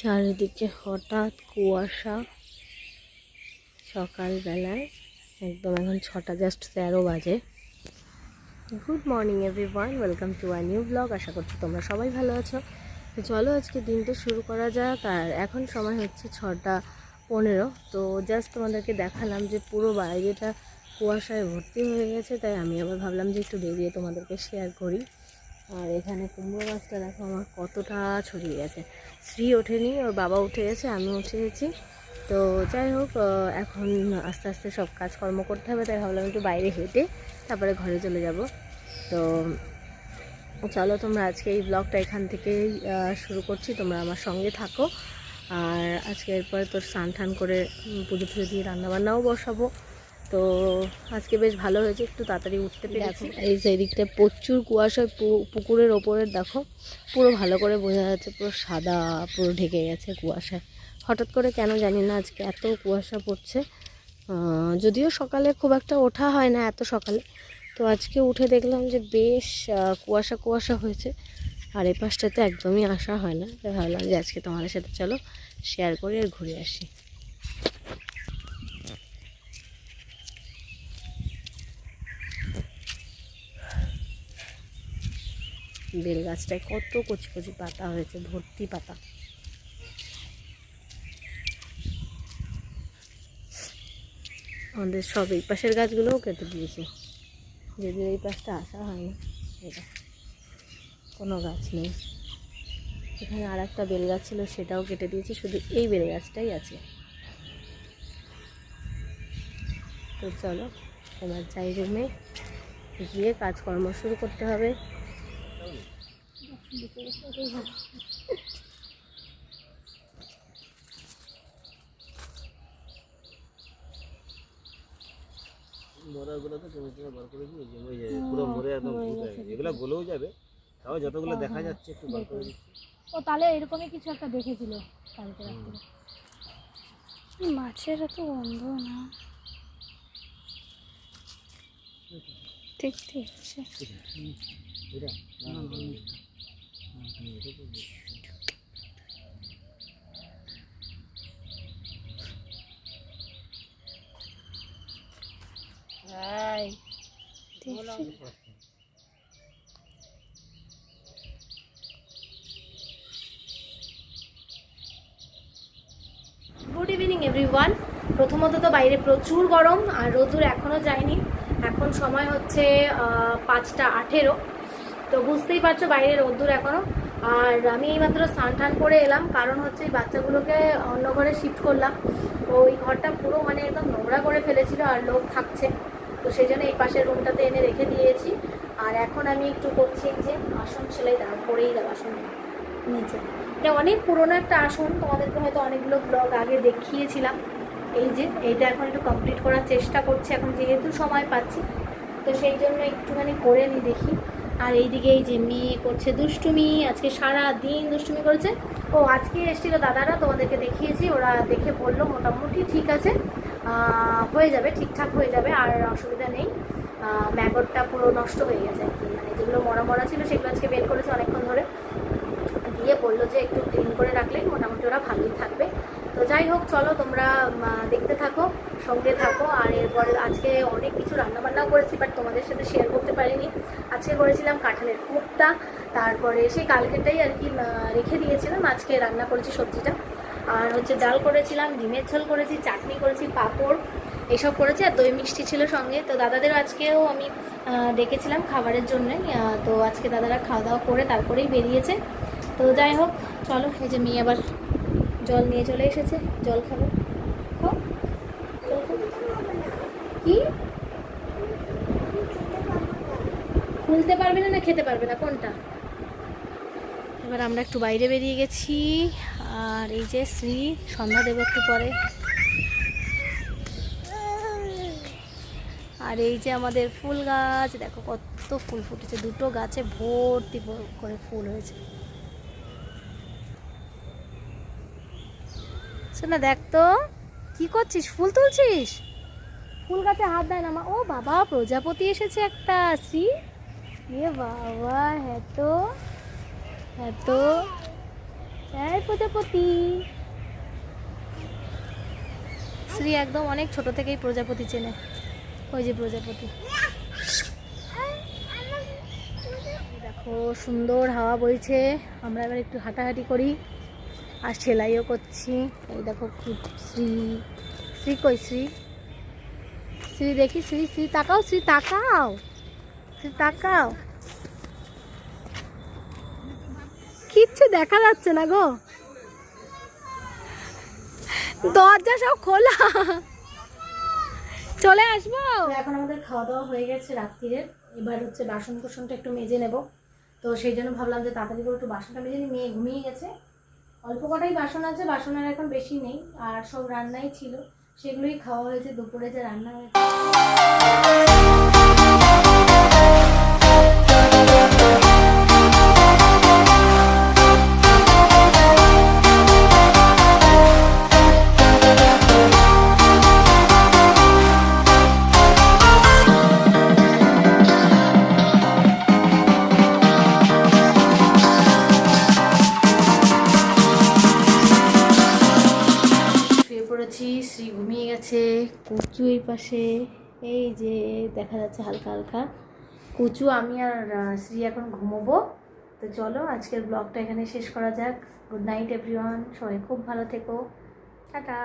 চারিদিকে হঠাৎ কুয়াশা সকালবেলায় একদম এখন 6টা জাস্ট 13 বাজে। Good morning everyone, welcome to a new blog. আশা করছি তোমরা সবাই ভালো আছো। তো চলো আজকে দিনটা শুরু করা যাক। আর এখন সময় হচ্ছে 6টা 15। তো জাস্ট তোমাদেরকে দেখালাম যে পুরো বাইরেটা কুয়াশায় ভর্তি হয়ে গেছে, তাই আমি আবার ভাবলাম যে একটু বেরিয়ে তোমাদেরকে শেয়ার করি। আর এখানে কুমড়ো গাছটা দেখো আমার কতটা ছড়িয়ে গেছে। শ্রী ওঠেনি, ওর বাবা উঠে গেছে, আমি উঠে গেছি। তো যাই হোক, এখন আস্তে আস্তে সব কাজকর্ম করতে হবে, তাই ভাবলাম একটু বাইরে হেঁটে তারপরে ঘরে চলে যাব। তো চলো তোমরা আজকে এই ব্লগটা এখান থেকেই শুরু করছি, তোমরা আমার সঙ্গে থাকো। আর আজকে এরপরে তোর স্নান টান করে পুজো টুজো দিয়ে রান্নাবান্নাও বসাবো। তো আজকে বেশ ভালো হয়েছে, একটু তাড়াতাড়ি উঠতে পেরেছি। এই যে দিকটা প্রচুর কুয়াশা, পুকুরের ওপরের দেখো পুরো ভালো করে বোঝা যাচ্ছে, পুরো সাদা পুরো ঢেকে গেছে কুয়াশায়। হঠাৎ করে কেন জানি না আজকে এত কুয়াশা পড়ছে। যদিও সকালে খুব একটা ওঠা হয় না এত সকালে, তো আজকে উঠে দেখলাম যে বেশ কুয়াশা কুয়াশা হয়েছে। আর এই পাশটাতে একদমই আসা হয় না, তাই ভাবলাম যে আজকে তোমাদের সাথে চলো শেয়ার করি আর ঘুরে আসি। বেল গাছটায় কত কচি কচি পাতা হয়েছে, ভর্তি পাতা। আমাদের সব এই পাশের গাছগুলোও কেটে দিয়েছে, যদিও এই পাশটা আসা হয় না। এটা কোনো গাছ নেই। এখানে আর একটা বেল গাছ ছিল, সেটাও কেটে দিয়েছে, শুধু এই বেল গাছটাই আছে। তো চলো এবার যাই রুমে, গিয়ে কাজকর্ম শুরু করতে হবে। মরাগুলো তো জমি জমে বার করে দিয়ে জমে যাবে, পুরো মরে একদম ভুত হয়ে গেছে। এগুলো গলেও যাবে, তাও যতগুলো দেখা যাচ্ছে একটু বার করে দিচ্ছি। ও তাহলে এরকমই কিছু একটা দেখেছিল কালকে রাত্রে। মাছের এত গন্ধ না, ঠিক ঠিক আছে। এটা গুড ইভিনিং এভরিওয়ান। প্রথমত তো বাইরে প্রচুর গরম, আর রোদ্দুর এখনও যায়নি। এখন সময় হচ্ছে 5টা 18। তো বুঝতেই পারছো বাইরে রোদ্দুর এখনও। আর আমি এইমাত্র স্নান টান করে এলাম, কারণ হচ্ছে এই বাচ্চাগুলোকে অন্য ঘরে শিফট করলাম। ওই ঘরটা পুরো মানে একদম নোংরা করে ফেলেছিল, আর লোক থাকছে, তো সেই জন্য এই পাশের রুমটাতে এনে রেখে দিয়েছি। আর এখন আমি একটু করছি যে আসন সেলাই, দাঁড়া পরেই দেবো আসন নিচে। এটা অনেক পুরোনো একটা আসন, তোমাদেরকে হয়তো অনেকগুলো ব্লগ আগে দেখিয়েছিলাম। এই যে এইটা এখন একটু কমপ্লিট করার চেষ্টা করছি, এখন যেহেতু সময় পাচ্ছি, তো সেই জন্য একটুখানি করে নিই দেখি। আর এইদিকে এই যে মেয়ে করছে দুষ্টুমি, আজকে সারা দিন দুষ্টুমি করেছে। ও আজকে এসেছিলো দাদারা, তোমাদেরকে দেখিয়েছি, ওরা দেখে বললো মোটামুটি ঠিক আছে, হয়ে যাবে, ঠিকঠাক হয়ে যাবে, আর অসুবিধা নেই। ম্যাগটটা পুরো নষ্ট হয়ে গেছে আর কি, মানে যেগুলো মরা মরা ছিল সেগুলো আজকে বের করেছে অনেকক্ষণ ধরে, দিয়ে বললো যে একটু ক্লিন করে রাখলেই মোটামুটি ওরা ভালোই থাকবে। তো যাই হোক, চলো তোমরা দেখতে থাকো, সঙ্গে থাকো। আর এরপরে আজকে অনেক কিছু রান্নাবান্নাও করেছি, বাট তোমাদের সাথে শেয়ার করতে পারিনি। আজকে করেছিলাম কাঁঠালের কোপ্তা, তারপরে সেই কালকেটাই আর কি রেখে দিয়েছিলাম, আজকে রান্না করেছি সবজিটা। আর হচ্ছে ডাল করেছিলাম, ডিমের ঝোল করেছি, চাটনি করেছি, পাঁপড় এসব করেছি, আর দই মিষ্টি ছিল সঙ্গে। তো দাদাদের আজকেও আমি ডেকেছিলাম খাবারের জন্যই। তো আজকে দাদারা খাওয়া দাওয়া করে তারপরেই বেরিয়েছে। তো যাই হোক চলো, এই যে মেয়ে আবার জল নিয়ে চলে এসেছে, জল খাবো। কি খুলতে পারবে না, না খেতে পারবে না, কোনটা? এবার আমরা একটু বাইরে বেরিয়ে গেছি। আর এই যে শ্রী সন্ধ্যা দেব একটু পরে। আর এই যে আমাদের ফুল গাছ, দেখো কত ফুল ফুটেছে, দুটো গাছে ভর্তি করে ফুল হয়েছে। শোনা দেখ তো, কি করছিস? ফুল তুলছিস? ফুল গাছে হাত দেয় না মা। ও বাবা, প্রজাপতি এসেছে একটা। শ্রী, এ বাবা, হ্যাঁ তো, হ্যাঁ তো এই প্রজাপতি। শ্রী একদম অনেক ছোট থেকেই প্রজাপতি চেনে। ওই যে প্রজাপতি, দেখো সুন্দর হাওয়া বইছে। আমরা এবার একটু হাঁটাহাঁটি করি আর সেলাইও করছি। এই দেখো শ্রী, শ্রী কই শ্রী? শ্রী দেখি, শ্রী শ্রী তাকাও, শ্রী তাকাও, শ্রী তাকাও। কিচ্ছু দেখা যাচ্ছে না গো, দরজা সব খোলা। চলে আসবো। এখন আমাদের খাওয়া দাওয়া হয়ে গেছে রাত্রিরের। এবার হচ্ছে বাসন কোসনটা একটু মেজে নেব। তো সেই জন্য ভাবলাম যে তাড়াতাড়ি করে একটু বাসনটা মেজে নিই। মেয়ে ঘুমিয়ে গেছে, অল্প কটাই বাসন আছে, বাসনের এখন বেশি নেই। আর সব রান্নাই ছিল, সেগুলোই খাওয়া হয়েছে। দুপুরে যে রান্না হয়েছে পড়েছি। শ্রী ঘুমিয়ে গেছে, কুচু এই পাশে, এই যে দেখা যাচ্ছে হালকা হালকা কুচু। আমি আর শ্রী এখন ঘুমোবো। তো চলো আজকের ব্লগটা এখানে শেষ করা যাক। গুড নাইট এভরিওয়ান, সবাই খুব ভালো থেকো, টাটা।